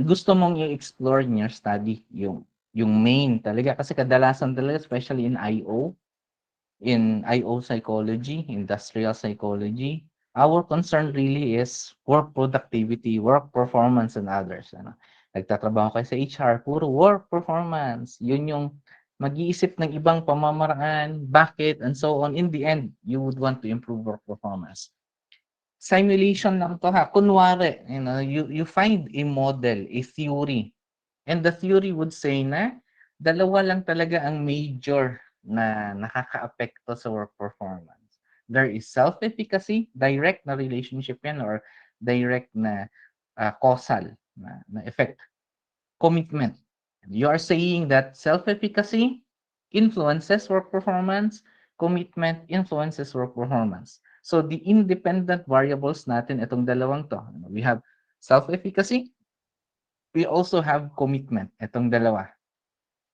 Gusto mong i-explore in your study yung main talaga kasi kadalasan talaga especially in IO psychology, industrial psychology, our concern really is work productivity, work performance, and others. Ano? Nagtatrabaho kayo sa HR, puro work performance. Yun yung mag-iisip ng ibang pamamaraan, bakit, and so on. In the end, you would want to improve work performance. Simulation lang to ha. Kunwari, you find a model, a theory, and the theory would say na dalawa lang talaga ang major na nakakaapekto sa work performance. There is self-efficacy, direct na relationship yan or direct na causal na effect. Commitment. You are saying that self-efficacy influences work performance, commitment influences work performance. So the independent variables natin itong dalawang to. We have self-efficacy, we also have commitment, itong dalawa.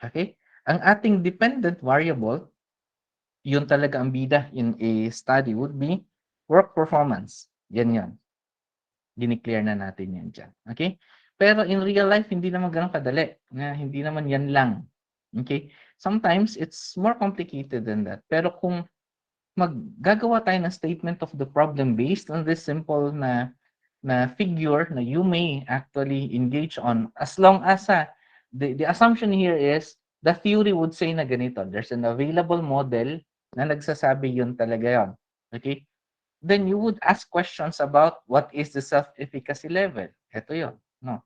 Okay? Ang ating dependent variable, yun talaga ang bida in a study would be work performance. Yan yan. Dineclare na natin yan dyan. Okay? Pero in real life, hindi naman ganun kadali. Hindi naman yan lang. Okay? Sometimes, it's more complicated than that. Pero kung maggagawa tayo ng statement of the problem based on this simple na figure na you may actually engage on as long as the assumption here is the theory would say na ganito. There's an available model na nagsasabi yun talaga yon. Okay? Then you would ask questions about what is the self-efficacy level. Ito yun. No?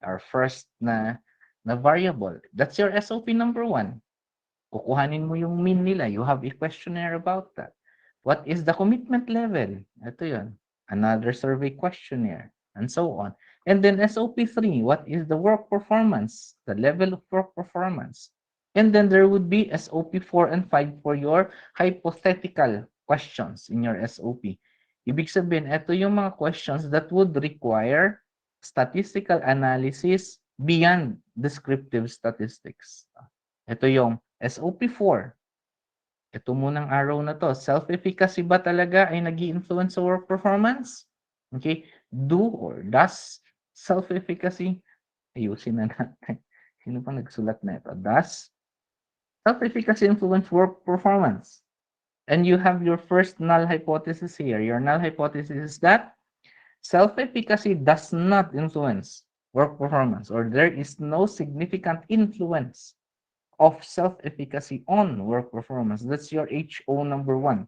Our first na variable. That's your SOP number 1. Kukuhanin mo yung mean nila. You have a questionnaire about that. What is the commitment level? Ito yun. Another survey questionnaire, and so on. And then SOP3, what is the work performance? The level of work performance. And then there would be SOP4 and 5 for your hypothetical questions in your SOP. Ibig sabihin, ito yung mga questions that would require statistical analysis beyond descriptive statistics. Ito yung SOP4. Ito munang araw na to. Self-efficacy ba talaga ay nag-i-influence sa work performance? Okay? Do or does self-efficacy? Ayusin na natin. Sino pa nagsulat na ito? Does self-efficacy influence work performance? And you have your first null hypothesis here. Your null hypothesis is that self-efficacy does not influence work performance, or there is no significant influence of self-efficacy on work performance. That's your HO number 1,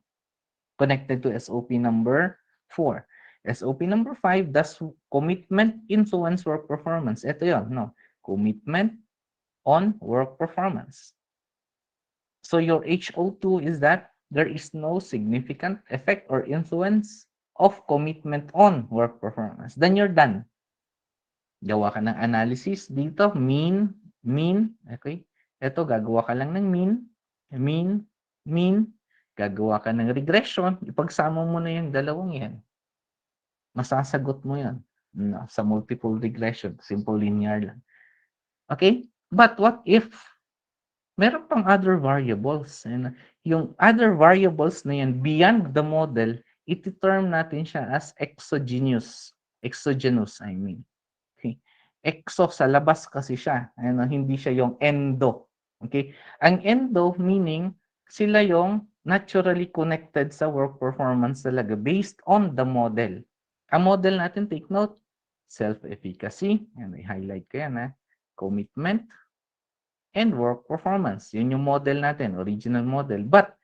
connected to SOP number 4. SOP number 5, does commitment influence work performance? Ito yun, no? Commitment on work performance. So your HO2 is that there is no significant effect or influence of commitment on work performance. Then you're done. Gawa ka ng analysis dito, mean, okay? Ito, gagawa ka lang ng mean, gagawa ka ng regression, ipagsama mo na yung dalawang yan. Masasagot mo yan sa multiple regression, simple linear lang. Okay? But what if meron pang other variables? And yung other variables na yan, beyond the model, iti-term natin siya as exogenous. Exogenous, I mean. Okay. Exo sa labas kasi siya. Hindi siya yung endo. Okay? Ang endo meaning sila yung naturally connected sa work performance talaga based on the model. Ang model natin, take note, self-efficacy, and i-highlight ko yan, commitment, and work performance. Yun yung model natin, original model. But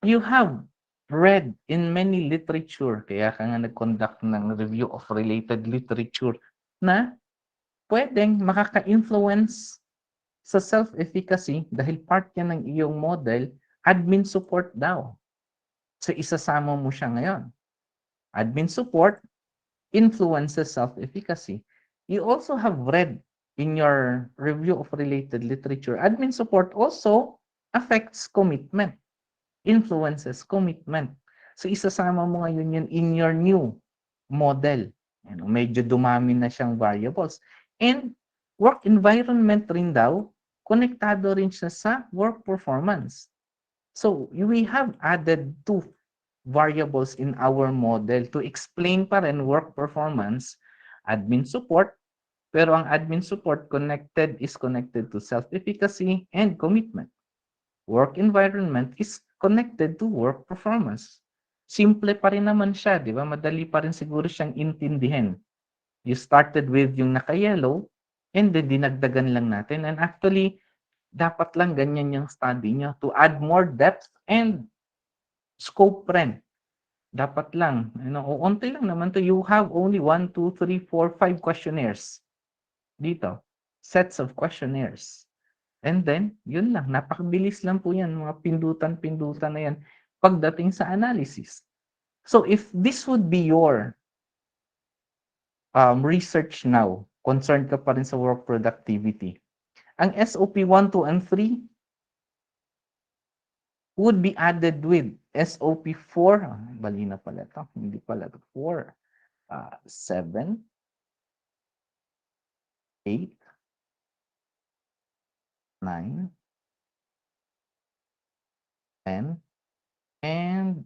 you have read in many literature, kaya ka nga nag-conduct ng review of related literature, na pwedeng makaka-influence sa self-efficacy dahil part yan ng iyong model, admin support daw. So isasama mo siya ngayon. Admin support influences self-efficacy. You also have read in your review of related literature, admin support also affects commitment, influences commitment. So isasama mo ngayon yun in your new model. Medyo dumami na siyang variables. And work environment rin daw, konektado rin siya sa work performance. So we have added 2 variables in our model to explain pa rin work performance, admin support, Pero ang admin support connected to self-efficacy and commitment. Work environment is connected to work performance. Simple pa rin naman siya, di ba? Madali pa rin siguro siyang intindihin. You started with yung naka-yellow and then dinagdagan lang natin. And actually, dapat lang ganyan yung study nyo to add more depth and scope rin. Dapat lang. O onti lang naman to. You have only 1, 2, 3, 4, 5 questionnaires dito. Sets of questionnaires. And then, yun lang. Napakabilis lang po yan. Mga pindutan-pindutan na yan pagdating sa analysis. So, if this would be your research now, concerned ka pa rin sa work productivity, ang SOP 1, 2, and 3 would be added with SOP 4. Bali na pala ito. Hindi pala ito. 4, 7, 8, 9, 10, and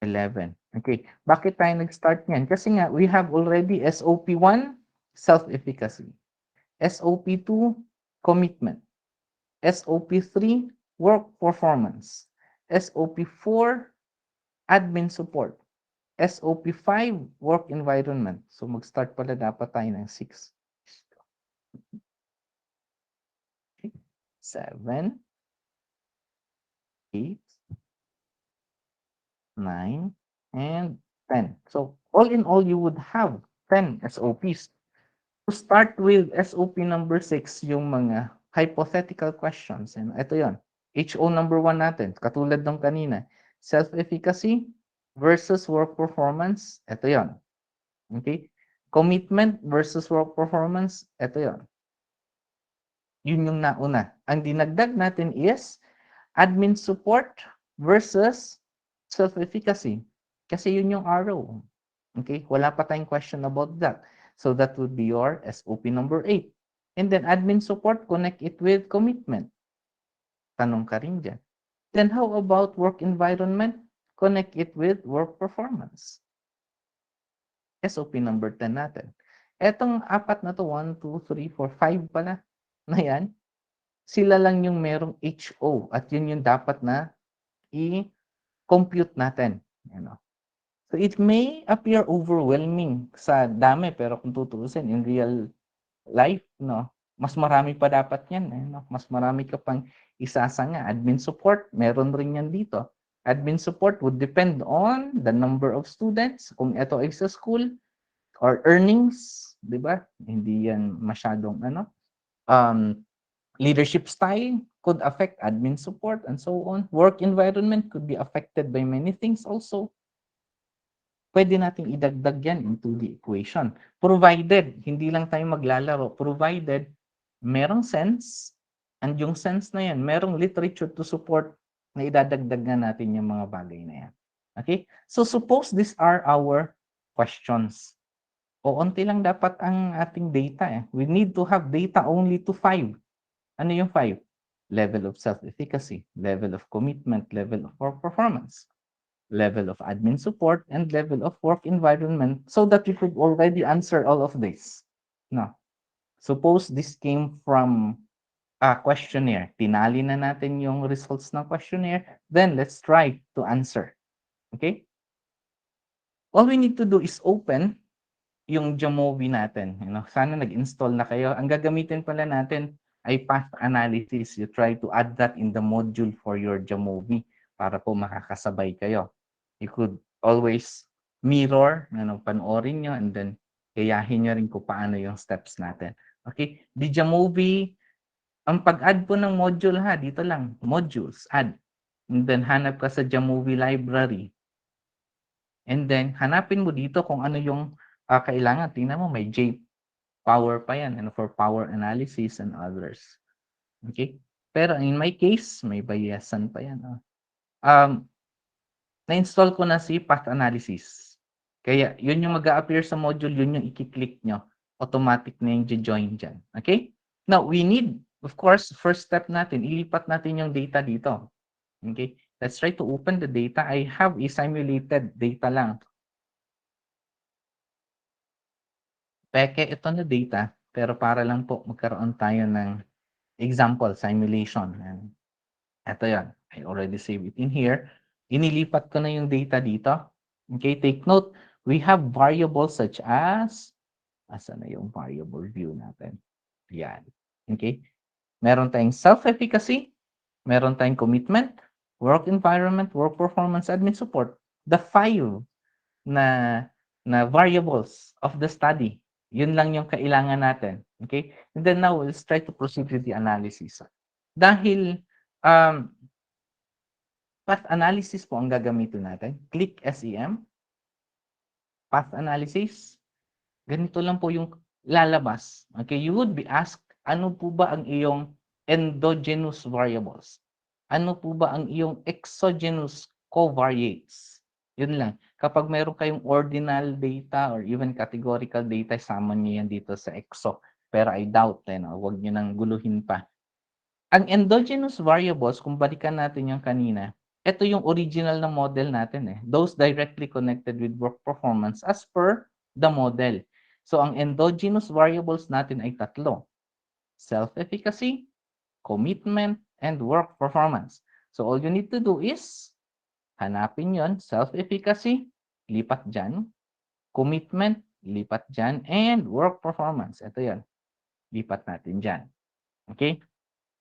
11. Okay. Bakit tayo nag-start niyan? Kasi nga, we have already SOP 1, self-efficacy. SOP 2, commitment. SOP 3, work performance. SOP 4, admin support. SOP 5, work environment. So mag-start pala dapat tayo ng 6. 7, 8, 9, and 10. So all in all, you would have 10 SOPs. To start with SOP number 6, yung mga hypothetical questions. And ito yon. HO number 1 natin, katulad ng kanina. Self-efficacy versus work performance. Ito yon. Okay? Commitment versus work performance. Ito yon. Yun yung nauna. Ang dinagdag natin is admin support versus self-efficacy. Kasi yun yung arrow. Okay? Wala pa tayong question about that. So that would be your SOP number 8. And then admin support, connect it with commitment. Tanong ka rin dyan. Then how about work environment? Connect it with work performance. SOP number 10 natin. Etong apat na to, 1, 2, 3, 4, 5 pala na yan, sila lang yung merong HO at yun yung dapat na i-compute natin. You know? So it may appear overwhelming sa dami pero kung tutuusin in real life, no, mas marami pa dapat yan. No? Mas marami ka pang isasanga. Admin support, meron rin yan dito. Admin support would depend on the number of students, kung ito ay sa school, or earnings, di ba? Hindi yan masyadong leadership style could affect admin support and so on. Work environment could be affected by many things also. Pwede nating idagdag yan into the equation. Provided, hindi lang tayo maglalaro, provided merong sense, and yung sense na yan, merong literature to support na idadagdag na natin yung mga bagay na yan. Okay? So suppose these are our questions. O onti lang dapat ang ating data. We need to have data only to 5. Ano yung 5? Level of self-efficacy, level of commitment, level of work performance, level of admin support, and level of work environment so that we could already answer all of this. No. Suppose this came from a questionnaire. Tinali na natin yung results ng questionnaire. Then let's try to answer. Okay? All we need to do is open yung Jamovi natin. Sana nag-install na kayo. Ang gagamitin pala natin ay path analysis. You try to add that in the module for your Jamovi para po makakasabay kayo. You could always mirror, panoorin nyo, and then kayahin nyo rin kung paano yung steps natin. Okay? Di Jamovi, ang pag-add po ng module dito lang, modules, add. And then hanap ka sa Jamovi library. And then hanapin mo dito kung ano yung kailangan. Tingnan mo, may J-Power pa yan, for power analysis and others. Okay? Pero in my case, may bayasan pa yan. Na-install ko na si path analysis. Kaya yun yung mag-a-appear sa module, yun yung i-click nyo. Automatic na yung join dyan. Okay? Now, we need, of course, first step natin, ilipat natin yung data dito. Okay? Let's try to open the data. I have a simulated data lang. Peke ito na data, pero para lang po magkaroon tayo ng example, simulation. Yan. Ito yan. I already saved it in here. Inilipat ko na yung data dito. Okay, take note. We have variables such as, asa na yung variable view natin? Yan. Okay. Meron tayong self-efficacy, meron tayong commitment, work environment, work performance, admin support. The five na variables of the study. Yun lang yung kailangan natin. Okay? And then now, let's try to proceed with the analysis. Dahil path analysis po ang gagamitin natin, click SEM, path analysis, ganito lang po yung lalabas. Okay, you would be asked, ano po ba ang iyong endogenous variables? Ano po ba ang iyong exogenous covariates? Yun lang. Kapag meron kayong ordinal data or even categorical data, sama niyo yan dito sa exo. Pero I doubt, huwag niyo nang guluhin pa. Ang endogenous variables, kung balikan natin yung kanina, ito yung original na model natin eh. Those directly connected with work performance as per the model. So, ang endogenous variables natin ay tatlo. Self-efficacy, commitment, and work performance. So, all you need to do is hanapin yon, self-efficacy, lipat dyan. Commitment, lipat dyan. And work performance, ito yan. Lipat natin dyan. Okay?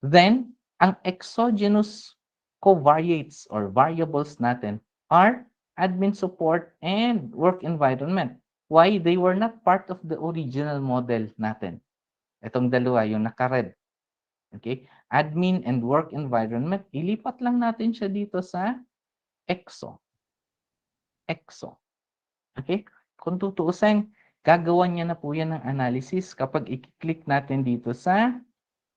Then, ang exogenous covariates or variables natin are admin support and work environment. Why? They were not part of the original model natin. Itong dalawa, yung naka-red. Okay? Admin and work environment, ilipat lang natin siya dito sa exo. Exo. Okay? Kung tutuusin, gagawa niya na po yan ng analysis kapag i-click natin dito sa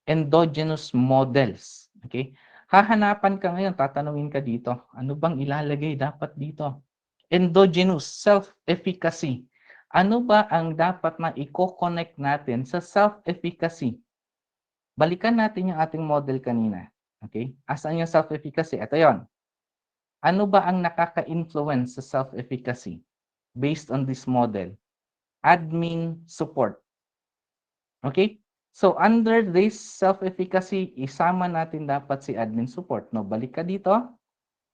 endogenous models. Okay? Hahanapan ka ngayon, tatanungin ka dito, ano bang ilalagay dapat dito? Endogenous, self-efficacy. Ano ba ang dapat na i-connect natin sa self-efficacy? Balikan natin yung ating model kanina. Okay? Asan yung self-efficacy? Ito yon. Ano ba ang nakaka-influence sa self-efficacy based on this model? Admin support. Okay? So, under this self-efficacy, isama natin dapat si admin support. No, balik ka dito.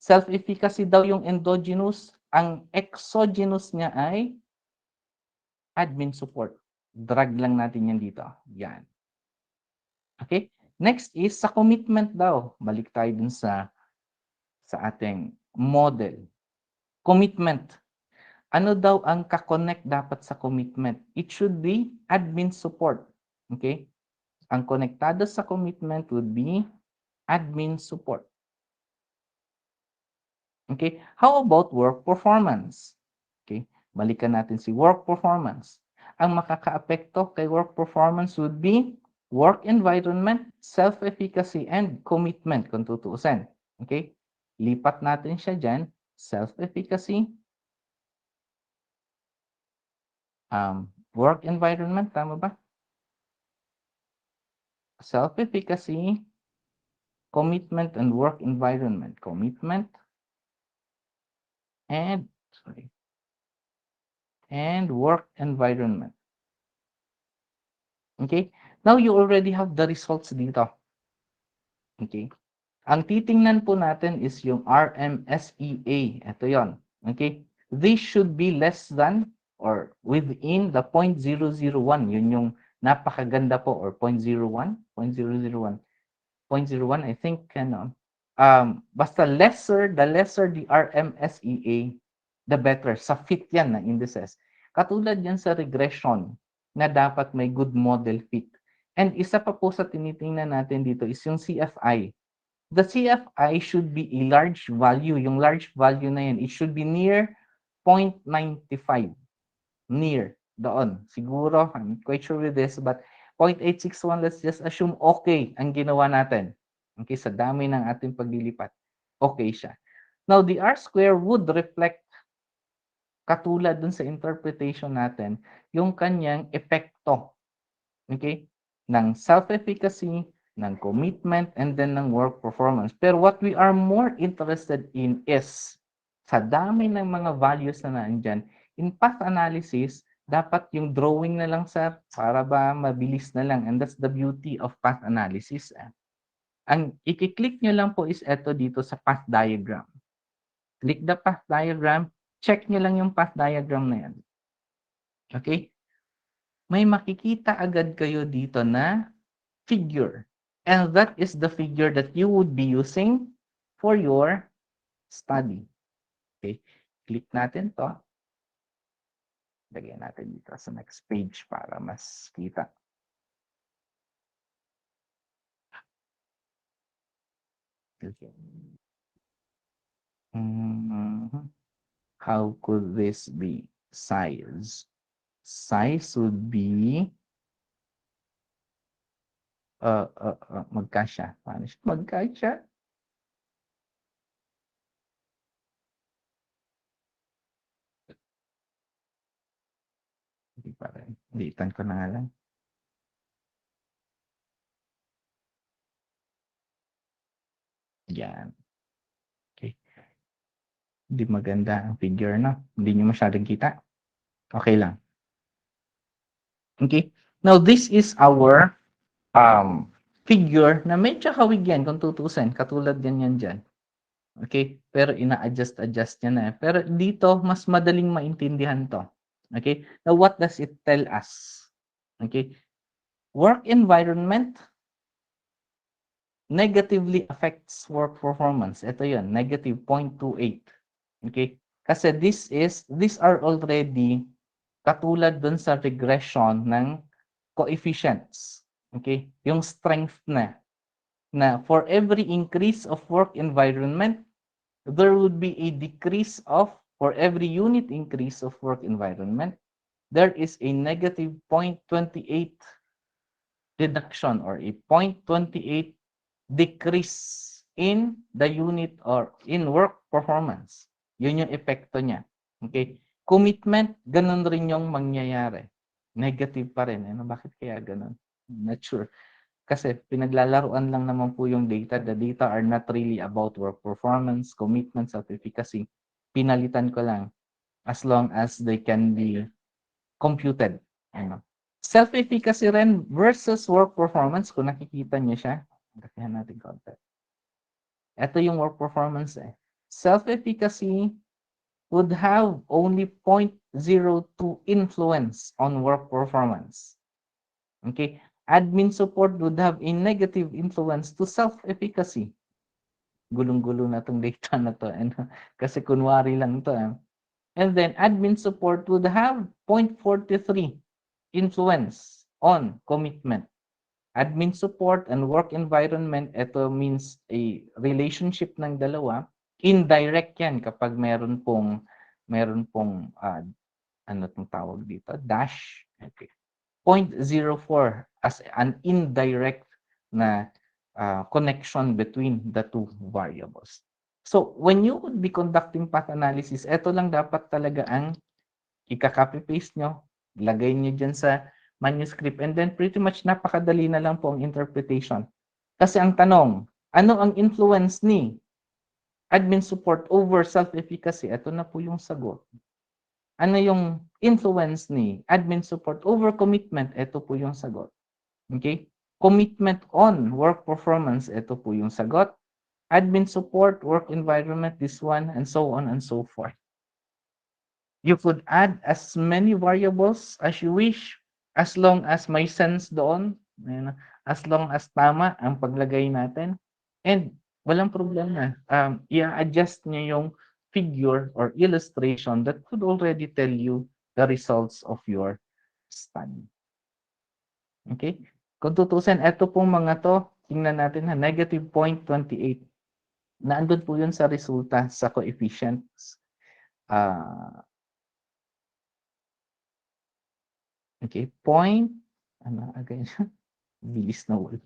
Self-efficacy daw yung endogenous. Ang exogenous niya ay admin support. Drag lang natin yan dito. Yan. Okay? Next is sa commitment daw. Balik tayo dun sa ating model. Commitment. Ano daw ang kakonect dapat sa commitment? It should be admin support. Okay? Ang konektado sa commitment would be admin support. Okay? How about work performance? Okay? Balikan natin si work performance. Ang makakaapekto kay work performance would be work environment, self-efficacy, and commitment kung tutuusin. Okay? Lipat natin siya dyan. Self-efficacy, work environment, tama ba? Self-efficacy, commitment, and work environment. Commitment, and work environment. Okay? Now you already have the results dito. Okay? Ang titingnan po natin is yung RMSEA. Ito yon. Okay? This should be less than or within the 0.001. Yun yung napakaganda po or 0.01, 0.001. 0.01, I think, basta the lesser the RMSEA, the better. Sa fit yan na indices. Katulad yan sa regression na dapat may good model fit. And isa pa po sa tinitingnan natin dito is yung CFI. The CFI should be a large value. Yung large value na yan, it should be near 0.95. Near. Doon. Siguro, I'm quite sure with this, but 0.861, let's just assume okay ang ginawa natin. Okay, sa dami ng ating paglilipat. Okay siya. Now, the R-square would reflect katulad dun sa interpretation natin, yung kanyang epekto. Okay? Ng self-efficacy, ng commitment, and then ng work performance. Pero what we are more interested in is, sa dami ng mga values na nandyan, in path analysis, dapat yung drawing na lang sir, para ba mabilis na lang, and that's the beauty of path analysis. Ang i-click nyo lang po is eto dito sa path diagram. Click the path diagram, check nyo lang yung path diagram na yan. Okay? May makikita agad kayo dito na figure. And that is the figure that you would be using for your study. Okay? Click natin to. Lagyan natin dito sa next page para mas kita. Okay. How could this be? Size. Size would be magkasya. Paano siya magkasya? Hindi pa rin. Litan ko na nga lang. Yan. Okay. Hindi maganda ang figure, no? Hindi nyo masyadong kita. Okay lang. Okay. Now, this is our figure na medyo hawig yan kung tutusin. Katulad yan dyan. Okay? Pero ina-adjust niya na. Pero dito, mas madaling maintindihan to. Okay? Now, what does it tell us? Okay? Work environment negatively affects work performance. Ito yun, negative 0.28. Okay? Kasi these are already katulad dun sa regression ng coefficients. Okay? Yung strength na for every increase of work environment, there would be a decrease of, for every unit increase of work environment, there is a negative 0.28 reduction or a 0.28 decrease in the unit or in work performance. Yun yung epekto niya. Okay? Commitment, ganun rin yung mangyayari. Negative pa rin. Ano, bakit kaya ganun? Not sure. Kasi pinaglalaruan lang naman po yung data. The data are not really about work performance, commitment, self-efficacy. Pinalitan ko lang as long as they can be computed. Ano. Self-efficacy rin versus work performance, kung nakikita niyo siya, lakihan natin konti. Ito yung work performance eh. Self-efficacy would have only 0.02 influence on work performance. Okay? Admin support would have a negative influence to self-efficacy. Gulong-gulo na tong data na to. Kasi kunwari lang to. And then admin support would have 0.43 influence on commitment. Admin support and work environment, ito means a relationship ng dalawa. Indirect yan kapag meron pong ano tong tawag dito, dash. Okay. 0.04 as an indirect na connection between the two variables. So, when you would be conducting path analysis, ito lang dapat talaga ang ika-copy-paste nyo, lagay nyo dyan sa manuscript, and then pretty much napakadali na lang po ang interpretation. Kasi ang tanong, ano ang influence ni admin support over self-efficacy? Ito na po yung sagot. Ano yung influence ni admin support over commitment? Ito po yung sagot. Okay? Commitment on work performance, ito po yung sagot. Admin support, work environment, this one, and so on and so forth. You could add as many variables as you wish, as long as may sense doon, as long as tama ang paglagay natin, and walang problema. I-adjust niyo yung figure or illustration that could already tell you the results of your study. Okay? Kung tutusin, ito pong mga to, tingnan natin na negative 0.28. Naandun po yun sa resulta sa coefficients. Okay, again, bilis na word.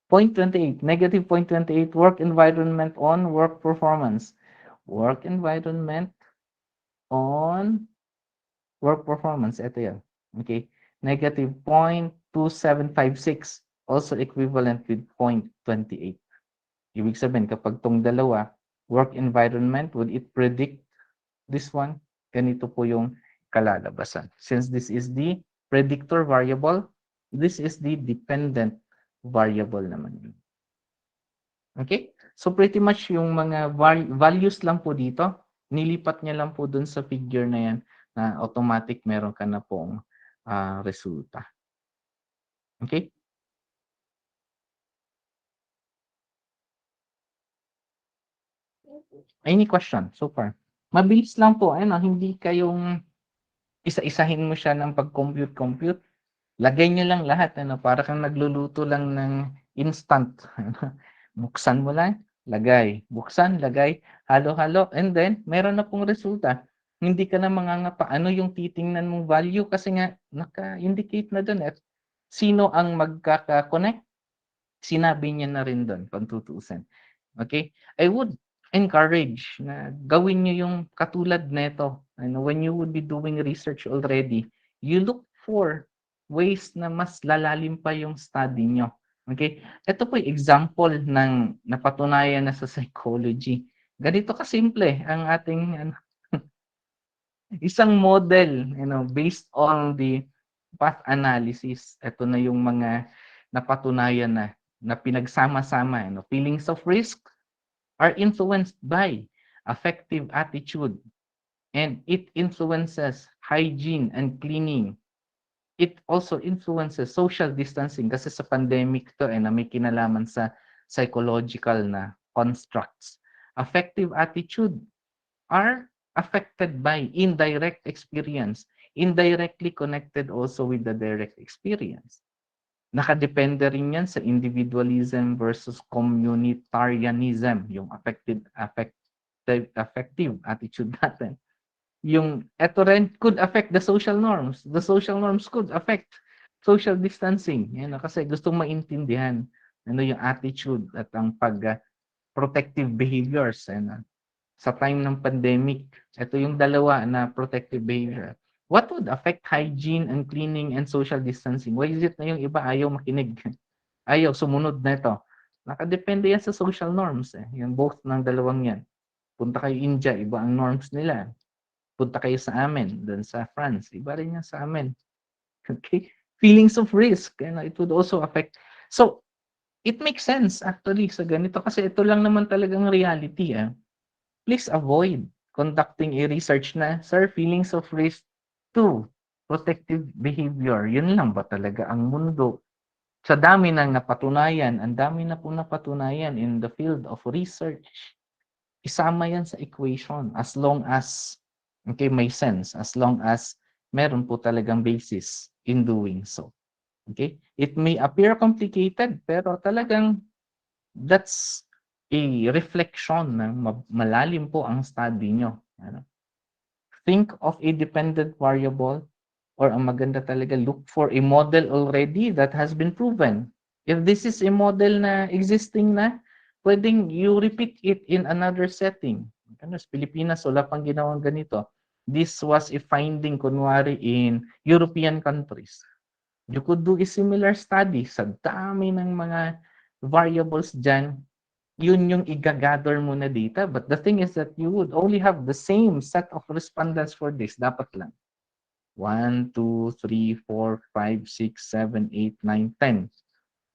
0.28, negative 0.28 work environment on work performance. Work environment on work performance. Ito yan. Okay, negative 0.2756, also equivalent with 0.28. Ibig sabihin, kapag tong dalawa, work environment, would it predict this one? Ganito po yung kalalabasan. Since this is the predictor variable, this is the dependent variable naman yun. Okay? So pretty much yung mga values lang po dito, nilipat niya lang po dun sa figure na yan na automatic meron ka na pong resulta. Okay? Any question so far? Mabilis lang po, ano, hindi kayong isa-isahin mo siya ng pag-compute. Lagay niyo lang lahat, ano, para kang nagluluto lang ng instant. Buksan mo lang, lagay. Buksan, lagay, halo-halo, and then meron na pong resulta. Hindi ka na mangangapa ano yung titingnan mong value kasi nga naka-indicate na doon at sino ang magkaka-connect. Sinabi niya na rin doon kung tutuusin. Okay? I would encourage na gawin niyo yung katulad nito. Ano, when you would be doing research already, you look for ways na mas lalalim pa yung study niyo. Okay? Ito po yung example ng napatunayan na sa psychology. Ganito kasimple ang ating ano, isang model, based on the path analysis. Ito na yung mga napatunayan na pinagsama-sama, feelings of risk are influenced by affective attitude and it influences hygiene and cleaning. It also influences social distancing kasi sa pandemic to na may kinalaman sa psychological na constructs. Affective attitude are affected by indirect experience, indirectly connected also with the direct experience. Nakadepende rin yan sa individualism versus communitarianism, yung affective attitude natin. Yung eto rin could affect the social norms. The social norms could affect social distancing. Yan, kasi gustong maintindihan ano yung attitude at ang protective behaviors. Yan, sa time ng pandemic, ito yung dalawa na protective behavior. What would affect hygiene and cleaning and social distancing? Why is it na yung iba ayaw makinig? Ayaw, sumunod na ito. Nakadepende yan sa social norms. Yung both ng dalawang yan. Punta kayo India, iba ang norms nila. Punta kayo sa amin, doon sa France, iba rin yan sa amin. Okay? Feelings of risk, it would also affect. So, it makes sense actually sa ganito kasi ito lang naman talagang reality. Please avoid conducting a research na, sir, feelings of risk to protective behavior. Yun lang ba talaga ang mundo? Sa dami ng napatunayan, ang dami na po napatunayan in the field of research, isama yan sa equation as long as, okay, may sense, as long as meron po talagang basis in doing so. Okay? It may appear complicated, pero talagang that's a reflection ng malalim po ang study nyo. Think of a dependent variable or ang maganda talaga, look for a model already that has been proven. If this is a model na existing na, pwedeng you repeat it in another setting. Sa Pilipinas, wala pang ginawang ganito. This was a finding, kunwari, in European countries. You could do a similar study sa dami ng mga variables dyan. Yun yung i-gather mo na data. But the thing is that you would only have the same set of respondents for this. Dapat lang. 1, 2, 3, 4, 5, 6, 7, 8, 9, 10.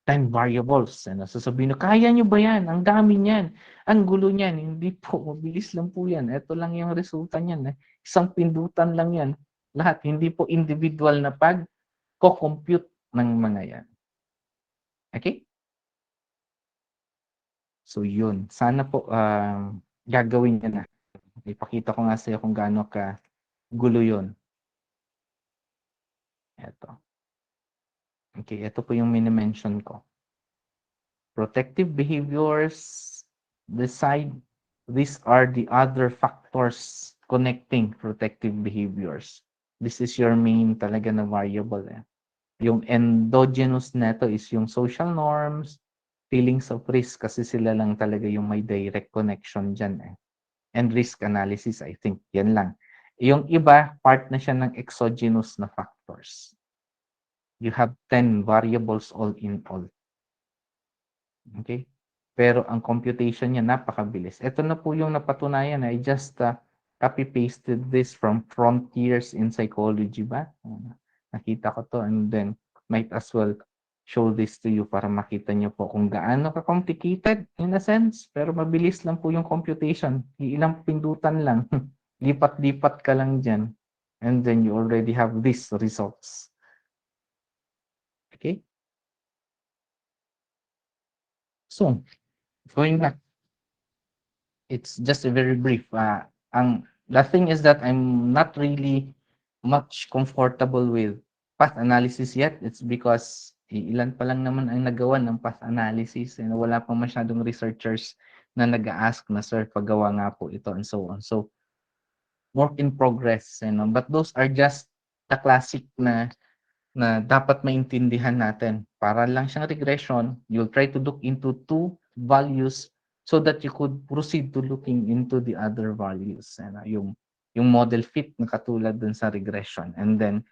10 variables. Sasabihin nyo, kaya nyo ba yan? Ang dami niyan. Ang gulo niyan. Hindi po, mabilis lang po yan. Ito lang yung resulta niyan. Isang pindutan lang yan. Lahat, hindi po individual na pag-compute ng mga yan. Okay? So yun. Sana po gagawin niya na. Ipakita ko nga sa iyo kung gaano ka gulo yun. Ito. Okay, ito po yung mini-mention ko. Protective behaviors decide these are the other factors connecting protective behaviors. This is your main talaga na variable. Yung endogenous neto is yung social norms, feelings of risk kasi sila lang talaga yung may direct connection dyan. And risk analysis, I think, yan lang. Yung iba, part na siya ng exogenous na factors. You have 10 variables all in all. Okay? Pero ang computation niya napakabilis. Ito na po yung napatunayan. I just copy-pasted this from Frontiers in Psychology ba? Nakita ko 'to and then might as well show this to you para makita niyo po kung gaano ka-complicated in a sense, pero mabilis lang po yung computation. Iilang pindutan lang. Lipat-lipat ka lang diyan and then you already have these results. Okay? So, going back, it's just a very brief. The thing is that I'm not really much comfortable with path analysis yet. It's because ilan pa lang naman ang nagawa ng path analysis and wala pang masyadong researchers na nag-a-ask na, "Sir, pagawa nga po ito," and so on. So, work in progress, you know. But those are just the classic na dapat maintindihan natin. Para lang siyang regression, you'll try to look into two values so that you could proceed to looking into the other values. Ano, yung model fit na katulad dun sa regression. And then,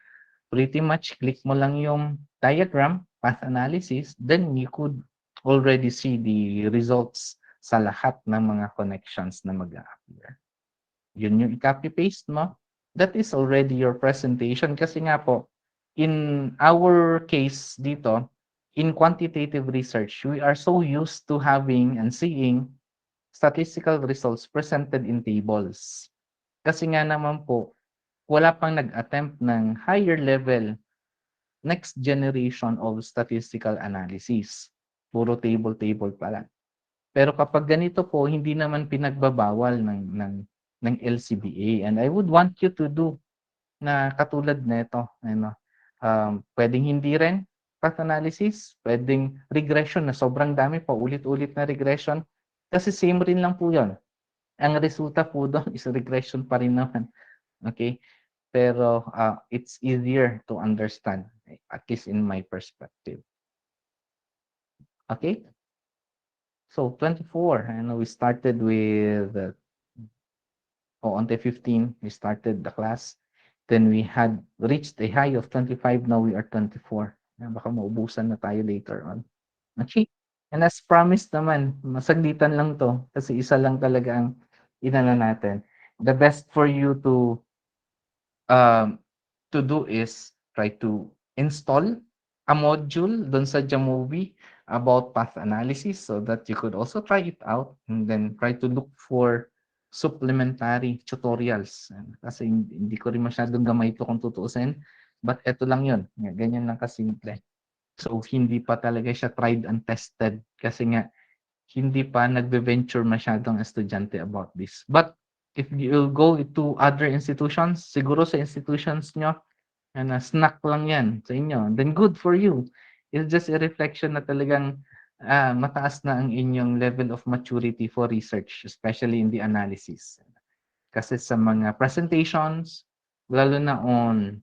pretty much click mo lang yung diagram, path analysis, then you could already see the results sa lahat ng mga connections na mag-a-appear. Yun yung i-copy paste mo. That is already your presentation kasi nga po, in our case dito, in quantitative research, we are so used to having and seeing statistical results presented in tables. Kasi nga naman po, wala pang nag-attempt ng higher level next generation of statistical analysis. Puro table-table pa lang. Pero kapag ganito po, hindi naman pinagbabawal ng LCBA. And I would want you to do na katulad nito, ano, pwedeng hindi rin path analysis, pwedeng regression na sobrang dami pa, ulit-ulit na regression. Kasi same rin lang po yon. Ang resulta po doon is regression pa rin naman. Okay? Pero it's easier to understand, at least in my perspective. Okay? So 24, and we started with on the 15, we started the class. Then we had reached a high of 25. Now we are 24. Baka maubusan na tayo later on. Okay. And as promised naman, masaglitan lang to kasi isa lang talaga ang inano natin. The best for you to do is try to install a module dun sa Jamovi about path analysis so that you could also try it out and then try to look for supplementary tutorials. Kasi hindi ko rin masyadong gamay ito kung tutuusin. But eto lang yun. Ganyan lang kasimple. So, hindi pa talaga siya tried and tested kasi nga hindi pa nagbe-venture masyadong estudyante about this. But if you go to other institutions, siguro sa institutions nyo, snack lang yan sa inyo, then good for you. It's just a reflection na talagang mataas na ang inyong level of maturity for research, especially in the analysis. Kasi sa mga presentations, lalo na on